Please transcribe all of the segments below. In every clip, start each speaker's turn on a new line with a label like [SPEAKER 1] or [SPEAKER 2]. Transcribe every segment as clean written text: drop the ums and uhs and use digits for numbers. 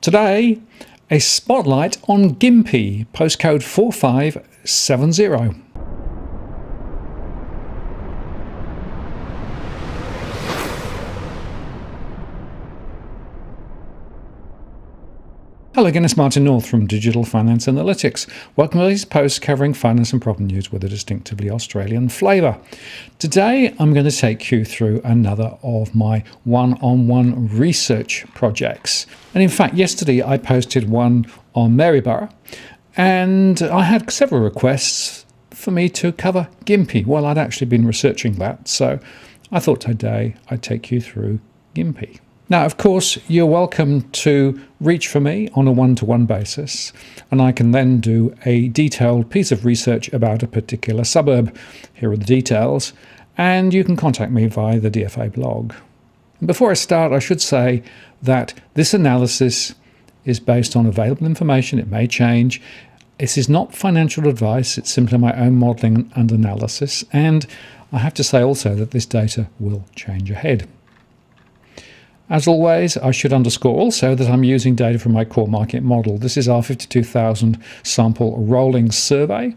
[SPEAKER 1] Today, a spotlight on Gympie, postcode 4570. Hello again, it's Martin North from Digital Finance Analytics. Welcome to these posts covering finance and property news with a distinctively Australian flavour. Today I'm going to take you through another of my one-on-one research projects. And in fact, yesterday I posted one on Maryborough, and I had several requests for me to cover Gympie. Well, I'd actually been researching that, so I thought today I'd take you through Gympie. Now, of course, you're welcome to reach for me on a one-to-one basis, and I can then do a detailed piece of research about a particular suburb. Here are the details, and you can contact me via the DFA blog. Before I start, I should say that this analysis is based on available information. It may change. This is not financial advice. It's simply my own modelling and analysis, and I have to say also that this data will change ahead. As always, I should underscore also that I'm using data from my core market model. This is our 52,000 sample rolling survey,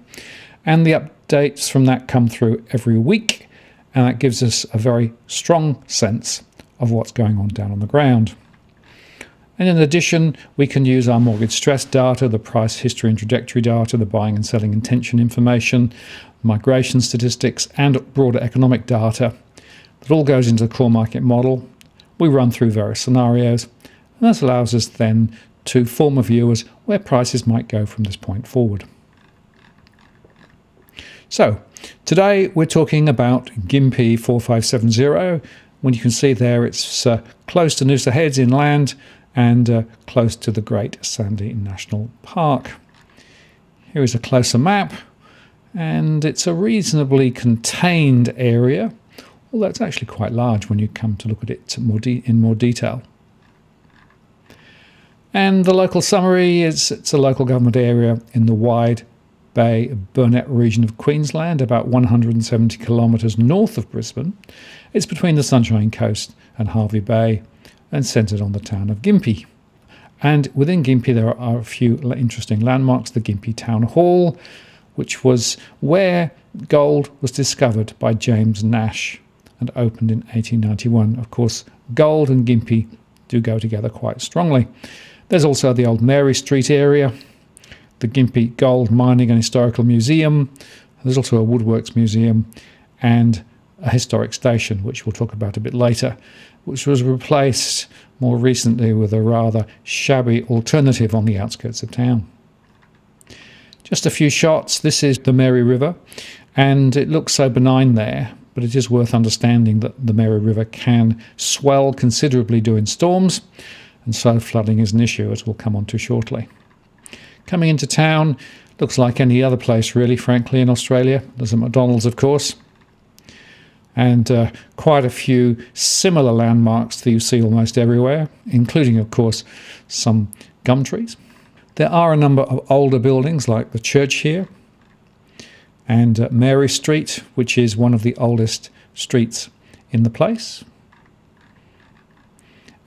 [SPEAKER 1] and the updates from that come through every week, and that gives us a very strong sense of what's going on down on the ground. And in addition, we can use our mortgage stress data, the price history and trajectory data, the buying and selling intention information, migration statistics, and broader economic data. That all goes into the core market model. We run through various scenarios, and that allows us then to form a view as where prices might go from this point forward. So, today we're talking about Gympie 4570. When you can see there, it's close to Noosa Heads inland and close to the Great Sandy National Park. Here is a closer map, and it's a reasonably contained area, although it's actually quite large when you come to look at it in more detail. And the local summary is it's a local government area in the wide Bay Burnett region of Queensland, about 170 kilometres north of Brisbane. It's between the Sunshine Coast and Hervey Bay and centred on the town of Gympie. And within Gympie there are a few interesting landmarks. The Gympie Town Hall, which was where gold was discovered by James Nash and opened in 1891. Of course, gold and Gympie do go together quite strongly. There's also the old Mary Street area, the Gympie Gold Mining and Historical Museum. There's also a Woodworks Museum and a historic station, which we'll talk about a bit later, which was replaced more recently with a rather shabby alternative on the outskirts of town. Just a few shots. This is the Mary River, and it looks so benign there, but it is worth understanding that the Mary River can swell considerably during storms, and so flooding is an issue, as we'll come on to shortly. Coming into town, looks like any other place really, frankly, in Australia. There's a McDonald's, of course, and quite a few similar landmarks that you see almost everywhere, including, of course, some gum trees. There are a number of older buildings, like the church here, and Mary Street, which is one of the oldest streets in the place,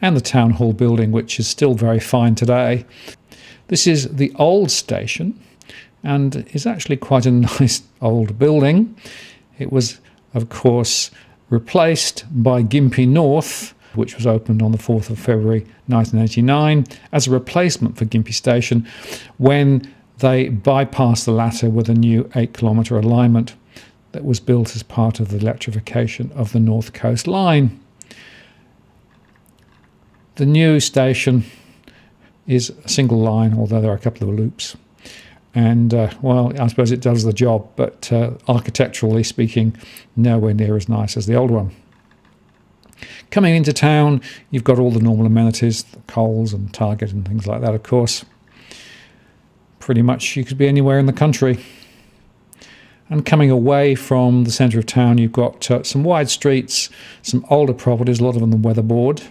[SPEAKER 1] and the Town Hall building, which is still very fine today. This is the old station, and is actually quite a nice old building. It was, of course, replaced by Gympie North, which was opened on the 4th of February 1989 as a replacement for Gympie Station when they bypassed the latter with a new 8-kilometre alignment that was built as part of the electrification of the North Coast Line. The new station is a single line, although there are a couple of loops. And, well, I suppose it does the job, but architecturally speaking, nowhere near as nice as the old one. Coming into town, you've got all the normal amenities, the Coles and Target and things like that, of course. Pretty much you could be anywhere in the country. And coming away from the centre of town, you've got some wide streets, some older properties, a lot of them weatherboard,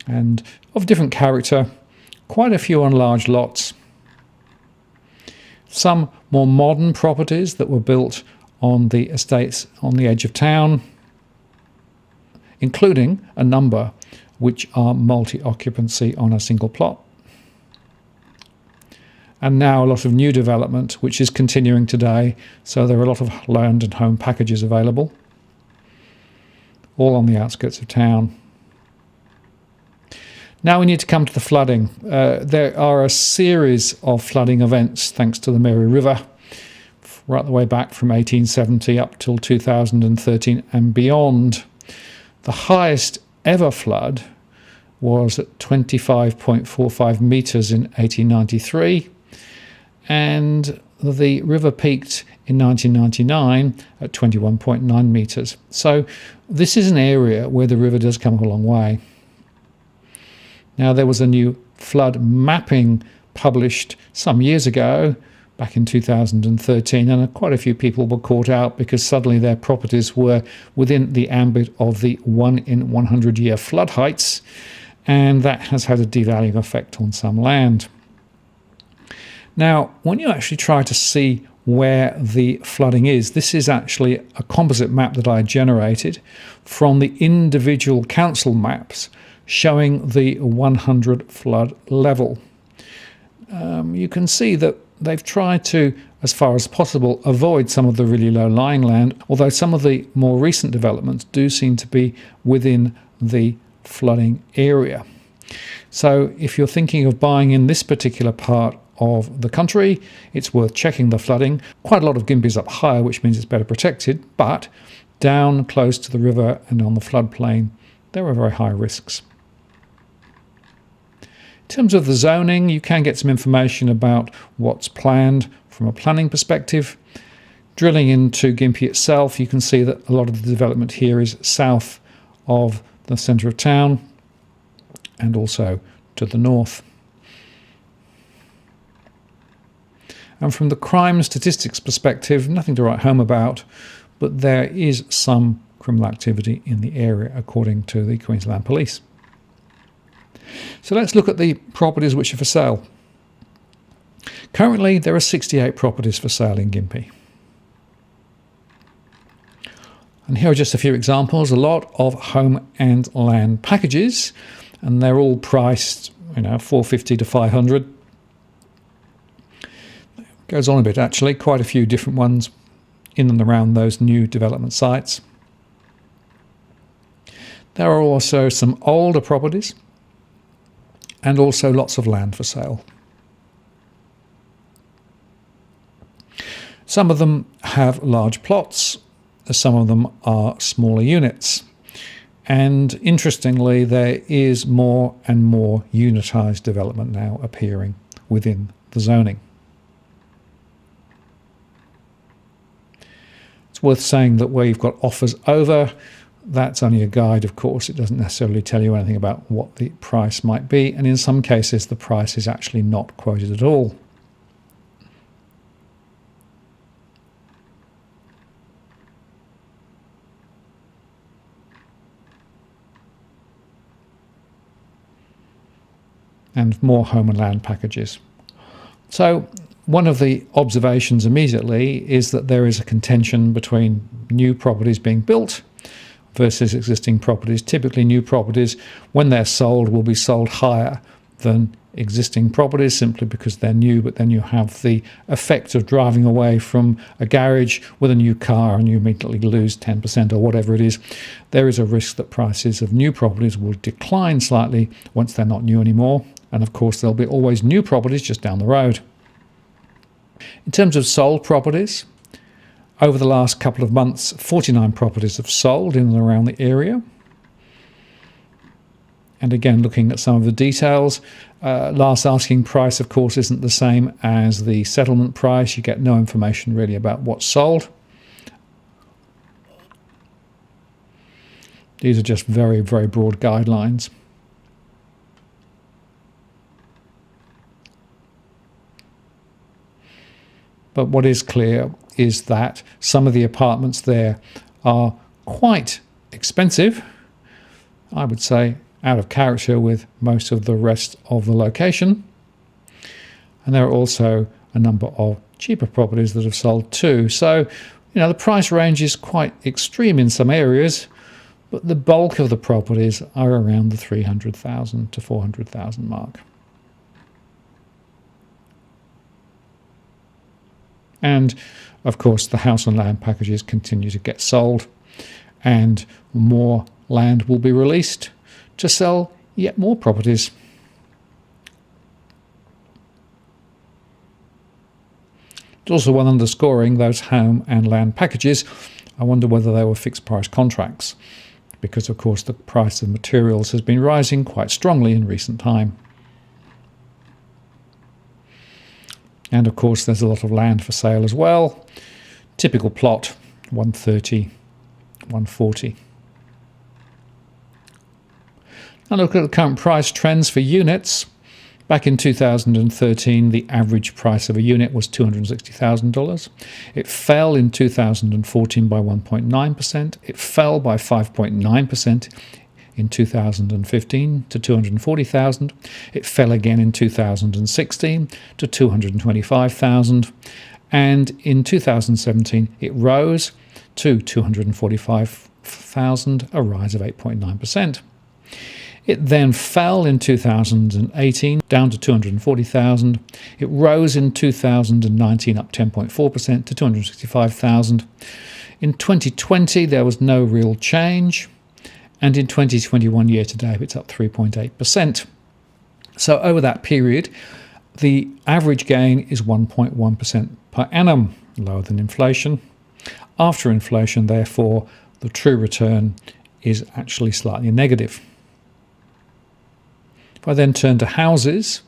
[SPEAKER 1] and of different character, quite a few on large lots. Some more modern properties that were built on the estates on the edge of town, including a number which are multi-occupancy on a single plot. And now a lot of new development, which is continuing today. So there are a lot of land and home packages available, all on the outskirts of town. Now we need to come to the flooding. There are a series of flooding events thanks to the Mary River, right the way back from 1870 up till 2013 and beyond. The highest ever flood was at 25.45 metres in 1893, and the river peaked in 1999 at 21.9 metres. So this is an area where the river does come a long way. Now, there was a new flood mapping published some years ago, back in 2013, and quite a few people were caught out because suddenly their properties were within the ambit of the 1 in 100 year flood heights, and that has had a devaluing effect on some land. Now, when you actually try to see where the flooding is, this is actually a composite map that I generated from the individual council maps showing the 100 flood level. You can see that they've tried to, as far as possible, avoid some of the really low-lying land, although some of the more recent developments do seem to be within the flooding area. So if you're thinking of buying in this particular part of the country, it's worth checking the flooding. Quite a lot of Gympie is up higher, which means it's better protected, but down close to the river and on the floodplain, there are very high risks. In terms of the zoning, you can get some information about what's planned from a planning perspective. Drilling into Gympie itself, you can see that a lot of the development here is south of the centre of town and also to the north. And from the crime statistics perspective, nothing to write home about, but there is some criminal activity in the area according to the Queensland Police. So let's look at the properties which are for sale. Currently, there are 68 properties for sale in Gympie. And here are just a few examples. A lot of home and land packages, and they're all priced, $450 to $500. Goes on a bit actually, quite a few different ones in and around those new development sites. There are also some older properties and also lots of land for sale. Some of them have large plots, some of them are smaller units. And interestingly, there is more and more unitised development now appearing within the zoning. It's worth saying that where you've got offers over, that's only a guide, of course. It doesn't necessarily tell you anything about what the price might be, and in some cases the price is actually not quoted at all. And more home and land packages. So one of the observations immediately is that there is a contention between new properties being built versus existing properties. Typically new properties, when they're sold, will be sold higher than existing properties simply because they're new, but then you have the effect of driving away from a garage with a new car and you immediately lose 10% or whatever it is. There is a risk that prices of new properties will decline slightly once they're not new anymore, and of course there'll be always new properties just down the road. In terms of sold properties, over the last couple of months, 49 properties have sold in and around the area. And again, looking at some of the details, last asking price, of course, isn't the same as the settlement price. You get no information really about what's sold. These are just very, very broad guidelines. But what is clear is that some of the apartments there are quite expensive, I would say out of character with most of the rest of the location. And there are also a number of cheaper properties that have sold too. So, the price range is quite extreme in some areas, but the bulk of the properties are around the 300,000 to 400,000 mark. And of course, the house and land packages continue to get sold, and more land will be released to sell yet more properties. It's also one underscoring those home and land packages. I wonder whether they were fixed price contracts, because of course the price of materials has been rising quite strongly in recent time. And of course there's a lot of land for sale as well. Typical plot, 130, 140. Now look at the current price trends for units. Back in 2013, the average price of a unit was $260,000. It fell in 2014 by 1.9%. It fell by 5.9% in 2015 to $240,000. It fell again in 2016 to $225,000. And in 2017, it rose to $245,000, a rise of 8.9%. It then fell in 2018 down to $240,000. It rose in 2019 up 10.4% to $265,000. In 2020 there was no real change, and in 2021 year to date it's up 3.8%. So over that period the average gain is 1.1% per annum, lower than inflation. After inflation, therefore, the true return is actually slightly negative. If I then turn to houses,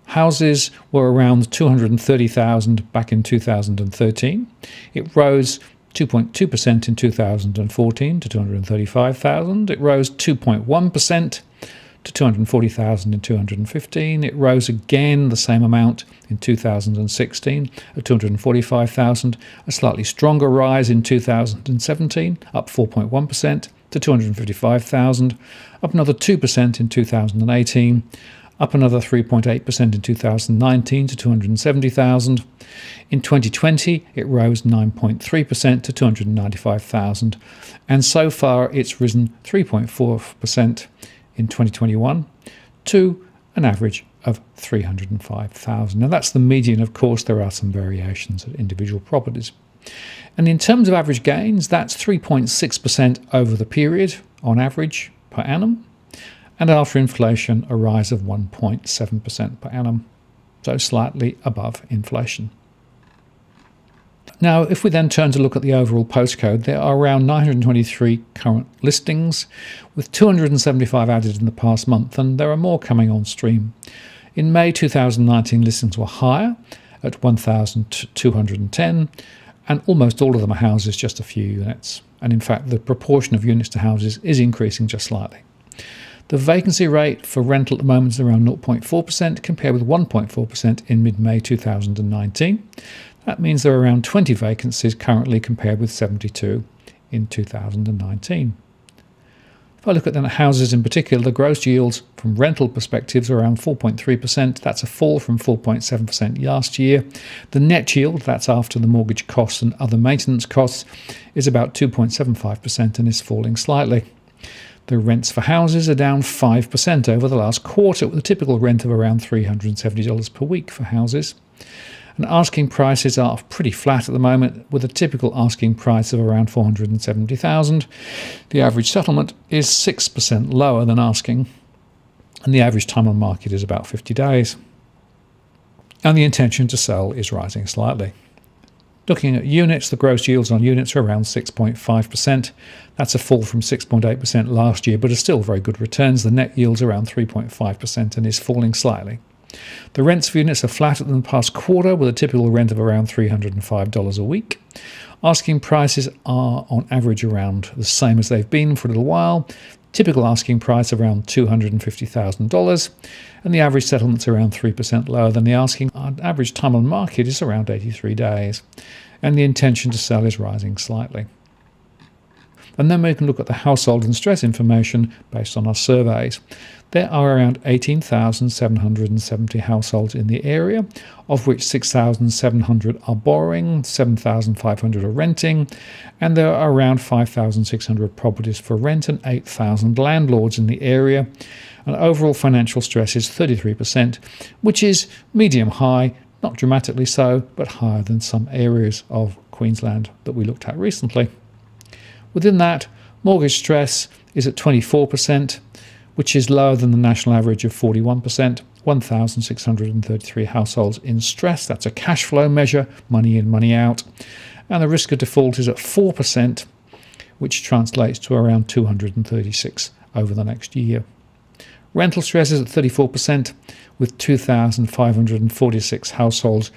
[SPEAKER 1] houses were around 230,000 back in 2013. It rose 2.2% in 2014 to 235,000. It rose 2.1% to 240,000 in 2015. It rose again the same amount in 2016 at 245,000. A slightly stronger rise in 2017, up 4.1% to 255,000. Up another 2% in 2018. Up another 3.8% in 2019 to 270,000. In 2020, it rose 9.3% to 295,000. And so far, it's risen 3.4% in 2021 to an average of 305,000. Now that's the median. Of course, there are some variations at individual properties. And in terms of average gains, that's 3.6% over the period on average per annum. And after inflation, a rise of 1.7% per annum, so slightly above inflation. Now, if we then turn to look at the overall postcode, there are around 923 current listings, with 275 added in the past month, and there are more coming on stream. In May 2019, listings were higher at 1,210, and almost all of them are houses, just a few units. And in fact, the proportion of units to houses is increasing just slightly. The vacancy rate for rental at the moment is around 0.4%, compared with 1.4% in mid-May 2019. That means there are around 20 vacancies currently, compared with 72 in 2019. If I look at the houses in particular, the gross yields from rental perspectives are around 4.3%. That's a fall from 4.7% last year. The net yield, that's after the mortgage costs and other maintenance costs, is about 2.75% and is falling slightly. The rents for houses are down 5% over the last quarter, with a typical rent of around $370 per week for houses. And asking prices are pretty flat at the moment, with a typical asking price of around $470,000. The average settlement is 6% lower than asking, and the average time on market is about 50 days. And the intention to sell is rising slightly. Looking at units, the gross yields on units are around 6.5%. That's a fall from 6.8% last year, but are still very good returns. The net yield's around 3.5% and is falling slightly. The rents for units are flat in the past quarter, with a typical rent of around $305 a week. Asking prices are on average around the same as they've been for a little while. Typical asking price around $250,000, and the average settlement's around 3% lower than the asking. Our average time on market is around 83 days, and the intention to sell is rising slightly. And then we can look at the household and stress information based on our surveys. There are around 18,770 households in the area, of which 6,700 are borrowing, 7,500 are renting, and there are around 5,600 properties for rent and 8,000 landlords in the area. And overall financial stress is 33%, which is medium-high, not dramatically so, but higher than some areas of Queensland that we looked at recently. Within that, mortgage stress is at 24%, which is lower than the national average of 41%, 1,633 households in stress. That's a cash flow measure, money in, money out. And the risk of default is at 4%, which translates to around 236 over the next year. Rental stress is at 34%, with 2,546 households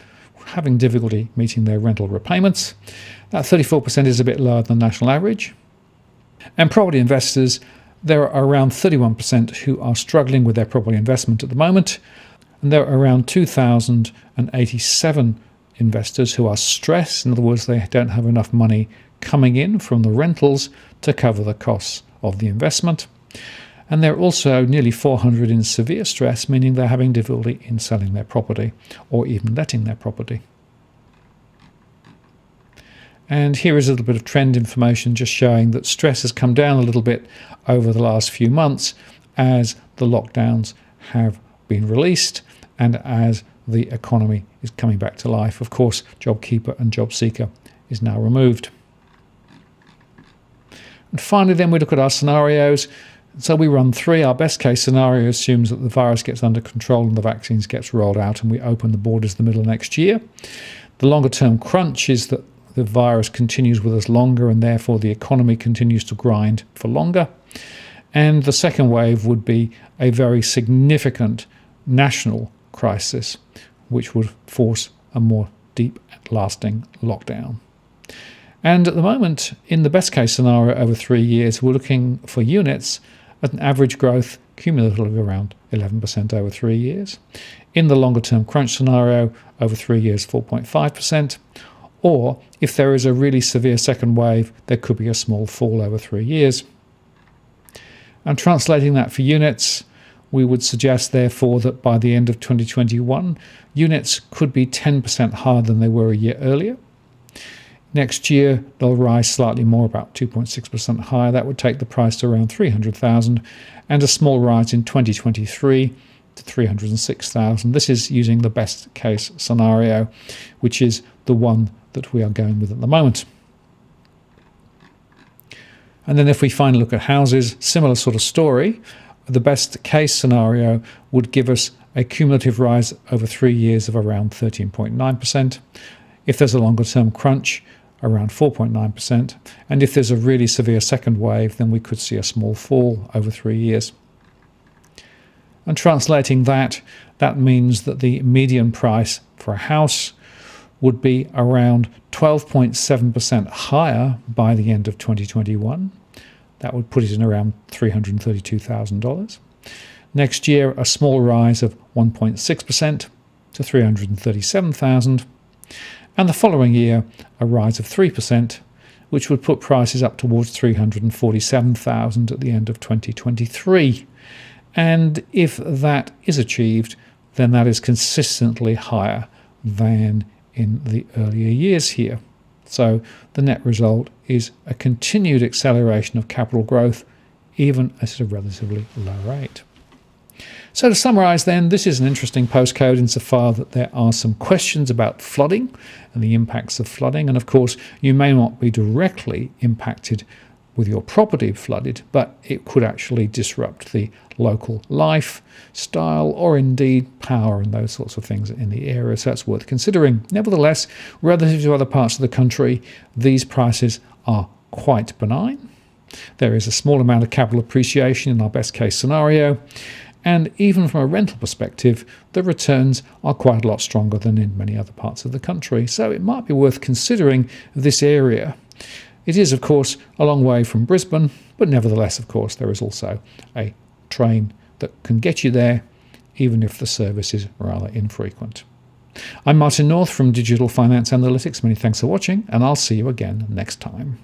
[SPEAKER 1] having difficulty meeting their rental repayments. That 34% is a bit lower than the national average. And property investors, there are around 31% who are struggling with their property investment at the moment, and there are around 2,087 investors who are stressed. In other words, they don't have enough money coming in from the rentals to cover the costs of the investment. And there are also nearly 400 in severe stress, meaning they're having difficulty in selling their property or even letting their property. And here is a little bit of trend information just showing that stress has come down a little bit over the last few months as the lockdowns have been released and as the economy is coming back to life. Of course, JobKeeper and JobSeeker is now removed. And finally, then we look at our scenarios. So we run three. Our best case scenario assumes that the virus gets under control and the vaccines gets rolled out and we open the borders the middle of next year. The longer term crunch is that the virus continues with us longer and therefore the economy continues to grind for longer. And the second wave would be a very significant national crisis, which would force a more deep, lasting lockdown. And at the moment, in the best case scenario over 3 years, we're looking for units at an average growth cumulatively of around 11% over 3 years. In the longer term crunch scenario, over 3 years, 4.5%. Or if there is a really severe second wave, there could be a small fall over 3 years. And translating that for units, we would suggest therefore that by the end of 2021, units could be 10% higher than they were a year earlier. Next year, they'll rise slightly more, about 2.6% higher. That would take the price to around 300,000, and a small rise in 2023 to 306,000. This is using the best case scenario, which is the one that we are going with at the moment. And then if we finally look at houses, similar sort of story. The best case scenario would give us a cumulative rise over 3 years of around 13.9%. If there's a longer term crunch, around 4.9%. And if there's a really severe second wave, then we could see a small fall over 3 years. And translating that means that the median price for a house would be around 12.7% higher by the end of 2021. That would put it in around $332,000. Next year, a small rise of 1.6% to $337,000. And the following year, a rise of 3%, which would put prices up towards $347,000 at the end of 2023. And if that is achieved, then that is consistently higher than in the earlier years here. So the net result is a continued acceleration of capital growth, even at a relatively low rate. So to summarise then, this is an interesting postcode insofar that there are some questions about flooding and the impacts of flooding. And of course, you may not be directly impacted with your property flooded, but it could actually disrupt the local lifestyle or indeed power and those sorts of things in the area. So that's worth considering. Nevertheless, relative to other parts of the country, these prices are quite benign. There is a small amount of capital appreciation in our best case scenario. And even from a rental perspective, the returns are quite a lot stronger than in many other parts of the country. So it might be worth considering this area. It is, of course, a long way from Brisbane, but nevertheless, of course, there is also a train that can get you there, even if the service is rather infrequent. I'm Martin North from Digital Finance Analytics. Many thanks for watching, and I'll see you again next time.